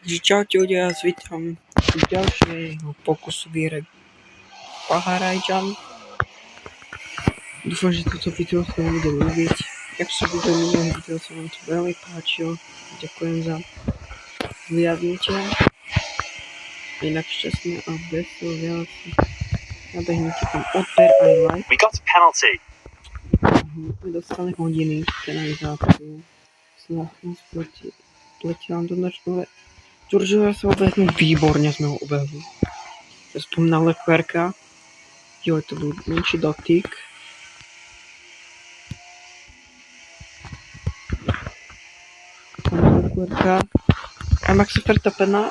Takže čaute ľudia, ja vás vítam v ďalšieho pokusu výroby Paharajďan. Dúfam, že toto video sa vám bude ľúbiť. Jak sa bude minulé video, sa vám to veľmi páčilo. Ďakujem za vyjadnutia. Inak šťastné a veselé Vianoce. Nabehnite tam odber aj like. We got a penalty. My dostali hodiny penalizácie. Snad nás pletia do nočnové. Turžovia sa obehnú, výborne sme ho obehli. Aspoň na lekvárka. Jo, to byl menší dotyk. Tam lekvárka. A Max Verstappena.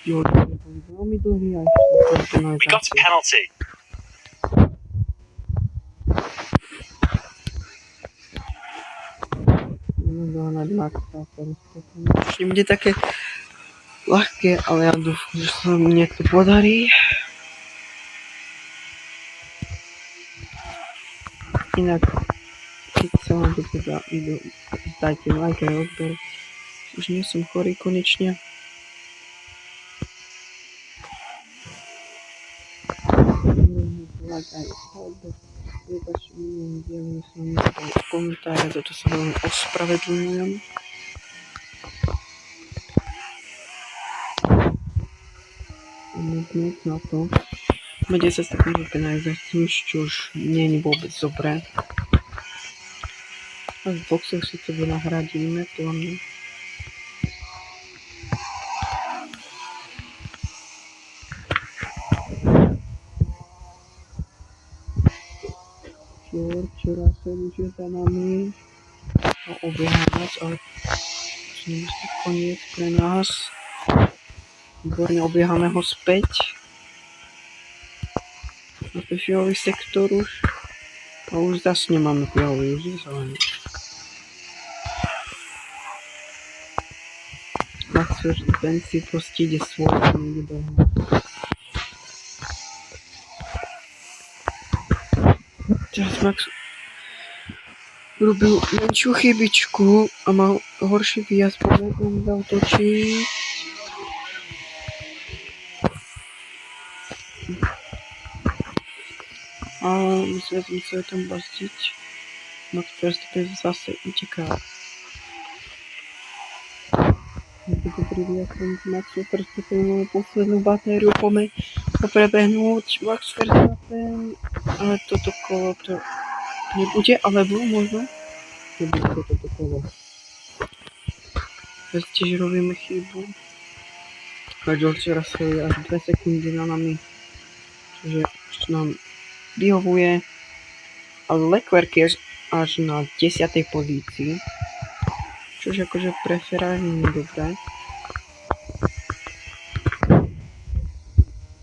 Jo, to byl veľmi dlhý a ešte We got a penalty. Už nebude také ľahké, ale ja dúfam, že sa mne to podarí. Inak, keď sa vám to teda video, dajte like aj odber. Už nie som chorý konečne. Like aj odber. Prepačte, minulým dielom som nedal komentáre, za to sa veľmi ospravedlňujem. Dnes na to. Máme 10 sekúnd penalizáciu, čo už nie je vôbec dobré. A v boxoch si to vynahradíme, to máme. Včera sa už za nami a obieha nás, ale to nie je koniec pre nás. Výborne obiehame ho späť. Na fialový sektor už. A už zase nemáme fialový, už je zelený. Max Verstappen si proste ide svoj, nejde behnúť. Teraz Max robil menšiu chybičku a mal horší výjazd, povedom zautočiť. Ale musíme tam bazdiť. Max Verstappen zase uteká. Dobrý výjazd, Max Verstappen máme poslednú batériu, poďme ho prebehnúť. Max Verstappen, ale toto kolo to nebude, alebo možno nebude toto kolo. Teraz tiež robíme chybu. A George Russell je až 2 sekundy na nami, čiže ešte nám vyhovuje. Ale Leclerc je až na 10. pozícii, čož akože pre Ferrari nie je dobré.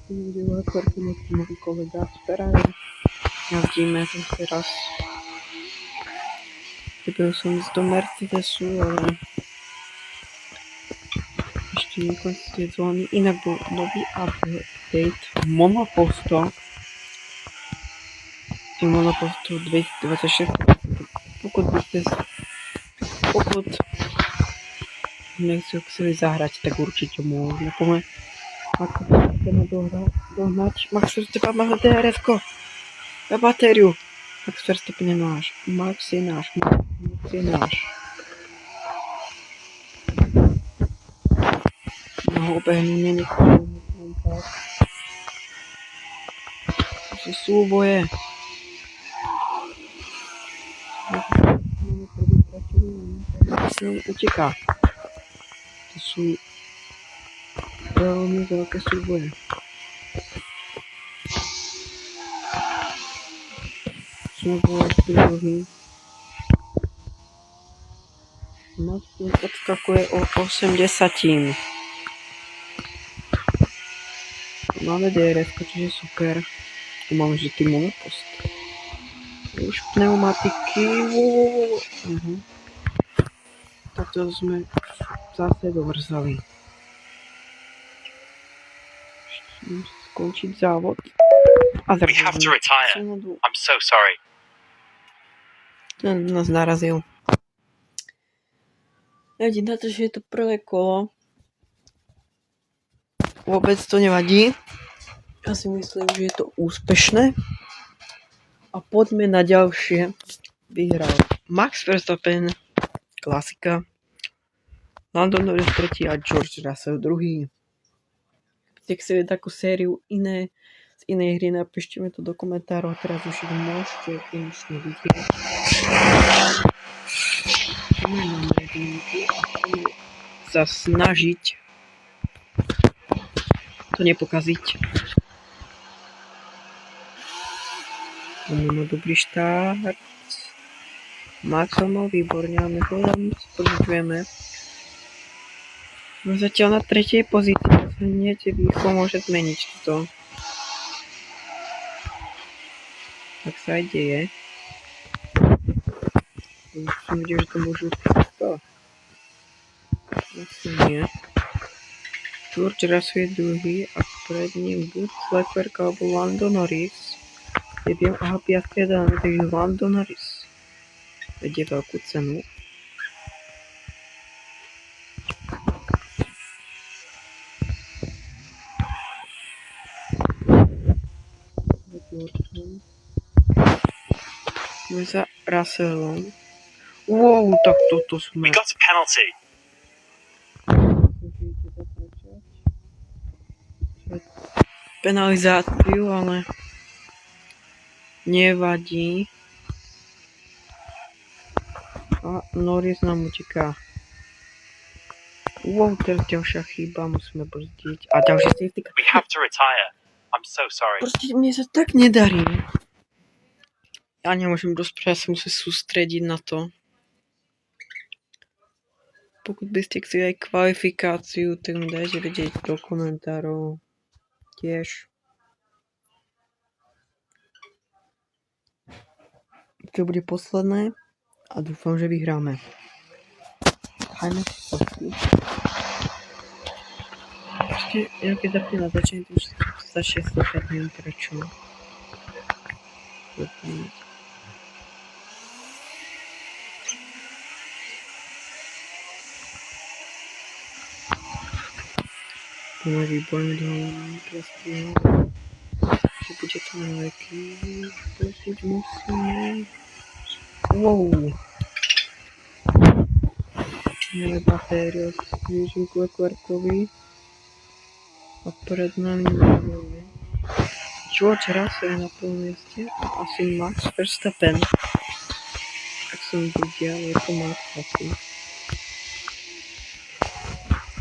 Bude Leclerc môj kolega z Ferrari. Jazdíme zase raz. Vybil som ísť do Mercedesu, ale ešte niekoľko sezóny. Inak bol nový update Monoposto. Je Monoposto 2026. Pokud nechci chceli zahrať, tak určite môžeme. Poďme. Ako chceme dohnať. Max Verstappen má DRS-ko. Na batériu. Max Verstappen je náš. Max je náš. No obehnú nenechám tak. To sú súboje. Uteká. To sú veľmi veľké súboje. Sme boli druhý. Max odskakuje o 80. Máme DRS, čiže super. Tu máme žitý monopost. Už pneumatiky. Takto sme zase dovrzali. Skončiť závod. A We have to retire. I'm so sorry. Ten nás narazil. Nevadí na to, že je to prvé kolo. Vôbec to nevadí. Ja si myslím, že je to úspešné. A poďme na ďalšie. Vyhral Max Verstappen, klasika. Lando Norris 3. a George Russell 2. Keď chcete takú sériu z inej hry, napíšte mi to do komentárov. Teraz už ich môžete konečne vidieť. Pomenáme jedinky a chceme sa snažiť to nepokaziť. Máme dobrý štart. Maxo mal výborne, ale my to tam spožďujeme. No zatiaľ na 3. pozícii. Hneď výchom môže zmeniť toto. Tak sa aj deje. Som videl, že to môžu... Asi nie. George Russell je 2. a pred ním buď Leclerc alebo Lando Norris. Neviem, aha, 5. dáme, takže Lando Norris vedie veľkú cenu. Za Russellom. Wow, tak toto sme... We got a penalty. Penalizáciu, ale nevadí. A Norris nám uteká. Wow, teraz ďalšia chyba, musíme brzdiť. A ďalší safety car. We have to retire. I'm so sorry. Proste mne sa tak nedarí. Ja nemôžem rozprávať, sa musím sústrediť na to. Pokud by ste chceli aj kvalifikáciu, tak mi dajte vedieť do komentárov. Tiež. To bude posledné a dúfam, že vyhráme. Hajme si sotky. Ešte, ja keď zapnem na začne, to už začne slúchať, neviem prečo. Máme výborný dom, krásný. Že bude to najlepší. Prosiť musíme. Wow. Máme batériu s Jižinku Leclercovi. A pred nami máme George Russell na prvom mieste a asi Max Verstappen. Tak som videl, je to Max asi.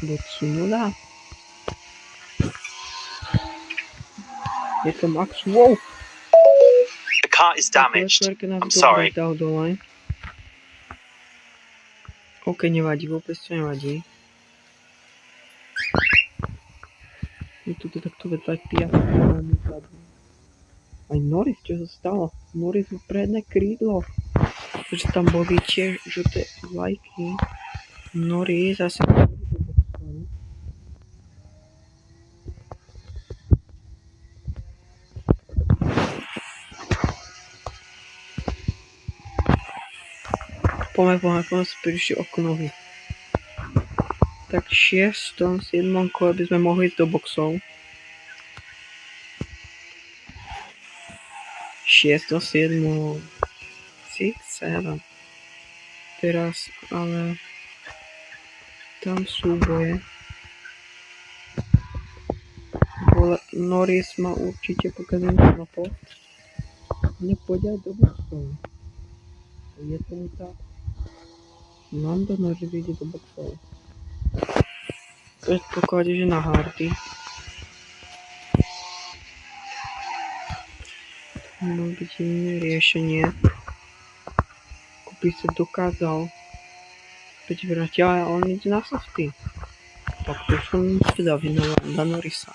Bo Tsunoda. Je to Max, wow! The car is damaged. I'm sorry. Dal dole. OK, nevadí, vôbec to nevadí. Je tu takto vedľa 5. Aj Norris, čo sa stalo? Norris má predné krídlo. Takže tam boli tiež žuté vlajky. Norris zase... Poďme spíš oknovi. Tak 6. 7. kole by sme mohli ísť do boxov. 6. 7. 6. 7. Teraz, ale tam súboje. Norris má určite pokazenú mapu. Nepôjde aj do boxov. Je tomu tak. Lando Norris ide do boxov. Predpoklade, že na hardy. Má byť iné riešenie. By sa dokázal späť vrátiť, ale on ide na softy. Tak to som zvedavý na Landa Norrisa.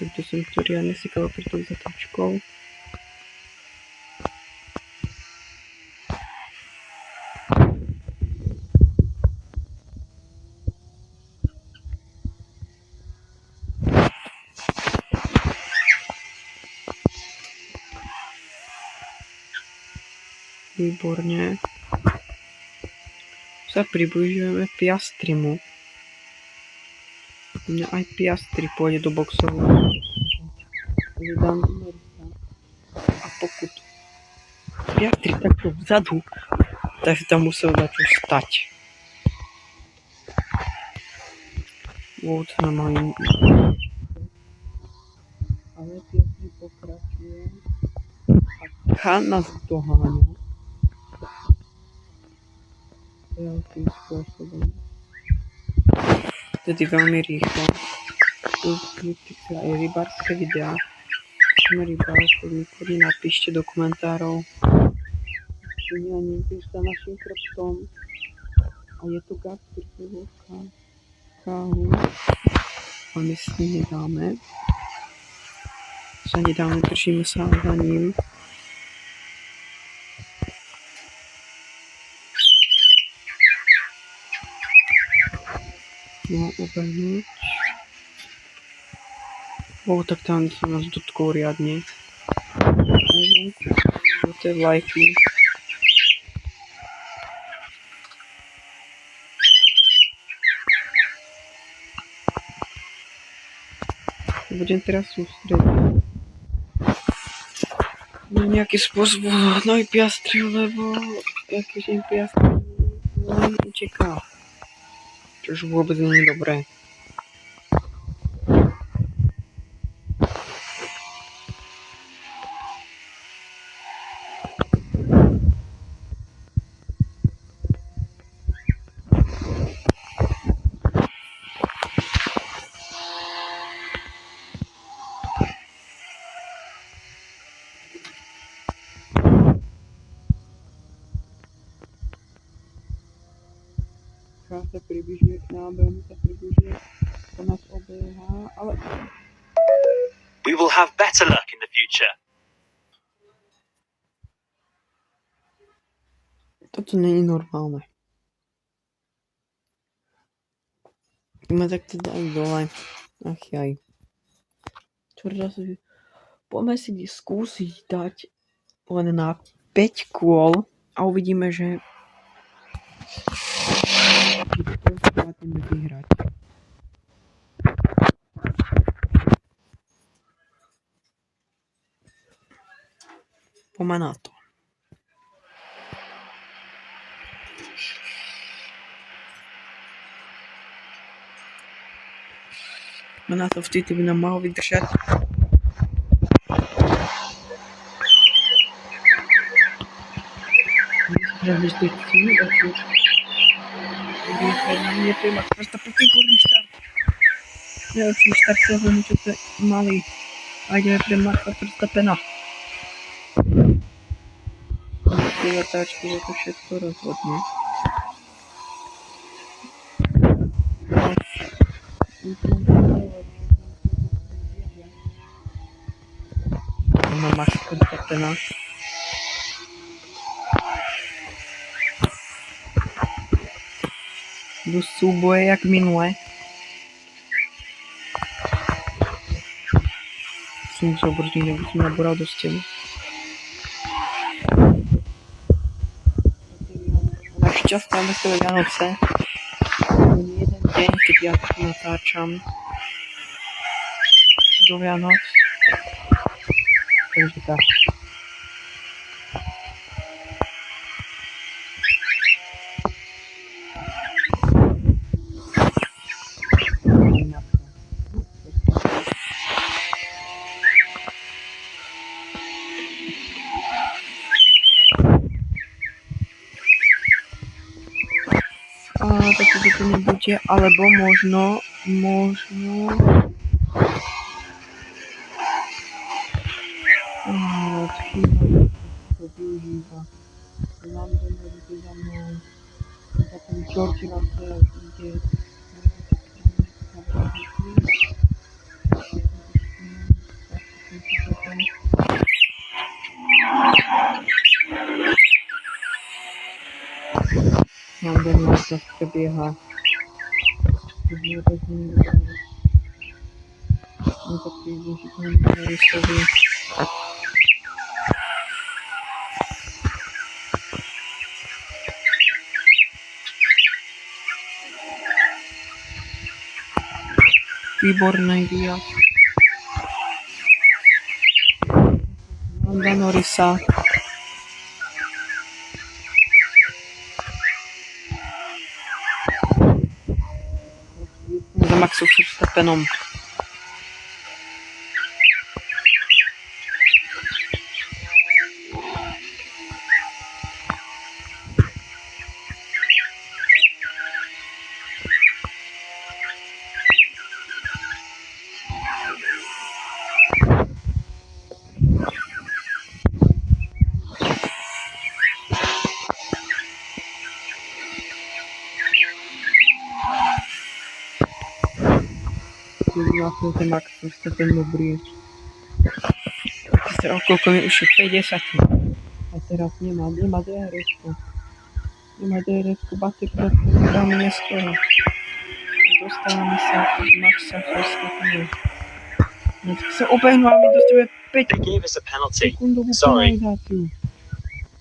Takže som to riadne sykal pri tou zatačkou. Výborne. Sa približujeme Piastrimu. Aj Piastri pôjde do boxového. Vydám Amerika. A pokud Piastri takto vzadu, tak tam musel dať čo stať. Vôd na mojím. Ale Piastri pokračuje. A Khan nás doháňa. Veľkým spôsobom. Tedy veľmi rýchlo. Tu aj rybárske videá. Rybárske, napíšte do komentárov. Ja niekde za našim chrbtom. A je to Gaspar káhu. A my si nedáme. Držíme sa za ním. No, obehnúť. Tak tam sa nás dotkol riadne. To je vlajky. Budem teraz sústrediť. Na nejaký spôsob nohy Piastri, lebo jaký im Piastri uteká. Čož vôbec nie je dobré. Sa približuje k nám, veľmi sa približuje, to nás obieha, ale... We will have better luck in the future. Toto není normálne. Ideme tak teda aj dole. Ach jaj. Poďme si skúsiť dať len na 5 kôl a uvidíme, že zvládneme vyhrať. Poďme na to. Na to vtedy by nám malo vydržať. Výborný štart. Najlepší štart sezóny, čo ste mali. A ideme pre Maxa Verstappena. Tie zatáčky, že to všetko rozhodne. Na Maxa Verstappena. Do súboje jak minule. Som musel brzdniť, aby som nabúral do steny. Šťastné a veselé Vianoce. Jeden deň, keď ja to natáčam do Vianoc. Takže tak. Takže to nebude, alebo možno to využíva. London ide za mnou. Potom George Russell ide. London nás prebieha. On to príde, že to nemôže vysloviť. Výborný výjazd. Landa Norrisa. Za Maxu Verstappenom. Vlastne ten Max Verstappen dobrý. Koľko mi už 50. A teraz nemá DRS-ku. Nemá DRS-ku, baterka veľmi neskoro. Dostávame sa od Maxa Verstappenu. Keď sa obehnú a my dostávame 5 They gave us a penalty. sekundovú Sorry. penalizáciu.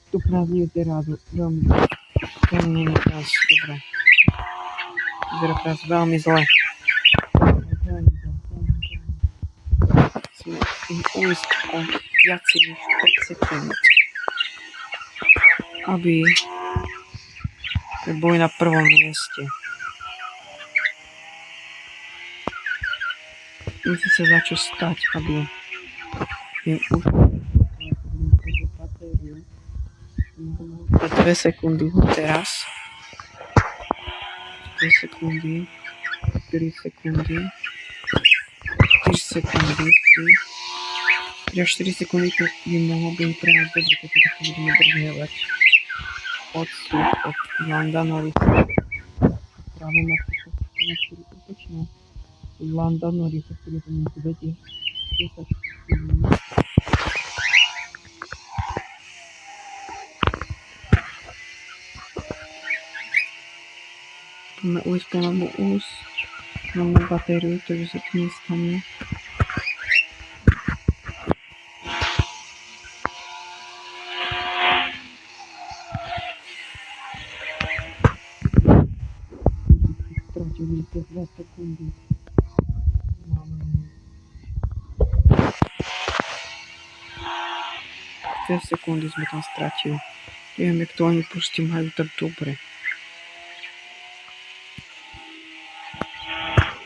To prázdne je teraz veľmi teraz dobre. Vyzerá teraz veľmi zle. Musíme im ujsť o viacej než 5 sekúnd. Aby boli na prvom mieste. Musí sa za čo stať, aby im už 2 sekundy teraz. 2 sekundy. 4 sekundy. 4 sekundy. 3 až 4 sekundy to by mohlo byť pre nás dobre, keď to budeme držiavať. Odstup od Landa Norrisa. Práve na to, ktorý útočná. Landa Norrisa, ktorý to mi vedie 10 sekúnd. Máme ujsť. Máme batériu, takže sa to nestane. Stratili 2 sekundy. Máme 2 sekundy sme tam stratili. Neviem, jak to oni proste majú tak dobre.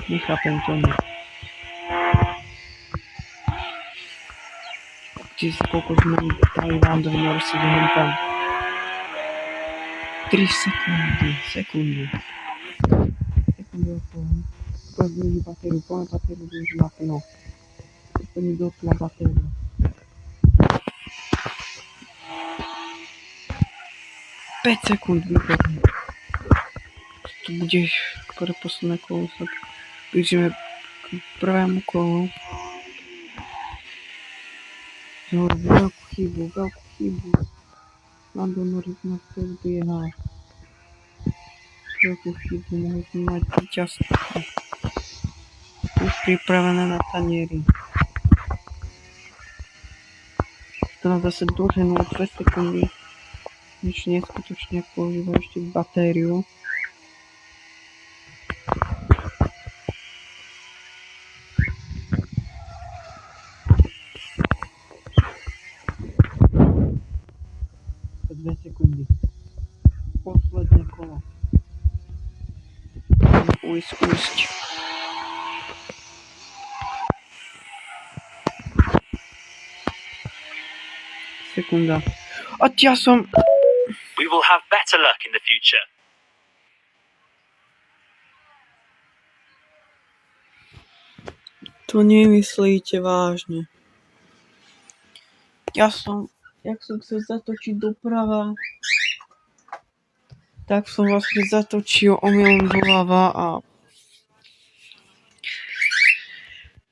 Nechápem tomu. Koľko sme dali Landovi Norrisovi hen tam. 3 sekundy. Sekundy a pol. Využiť batériu. Plné batériu využiť na plno. Úplne dopla batériu. 5 sekúnd výborné. To bude pre posledné kolo. Blížime k prvému kolu. Veľkú chybu. Lando Norris nás predbiehal. Veľkú chybu, mohli sme mať víťazstvo. Už pripravené na tanieri. To nás zase doženú o 2 sekundy. Nič neskutočne používajú ešte batériu. Sekundy. Posledné kolo. Ujsť. Sekunda. A ja som... We will have better luck in the future. To nemyslíte vážne. Jak som chcel zatočiť doprava, tak som vlastne zatočil omylom doľava a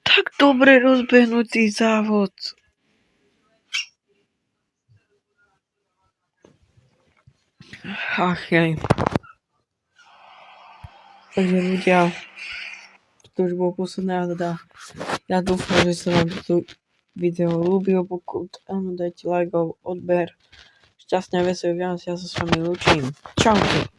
tak dobre rozbehnutý závod. Ach jej. Takže ľudia, to už bolo posledná jazda. Ja dúfam, že sa vám toto video ľúbilo, pokud áno, dajte like, odber. Šťastné a veselé Vianoce, ja sa s vami lúčim. Čaute.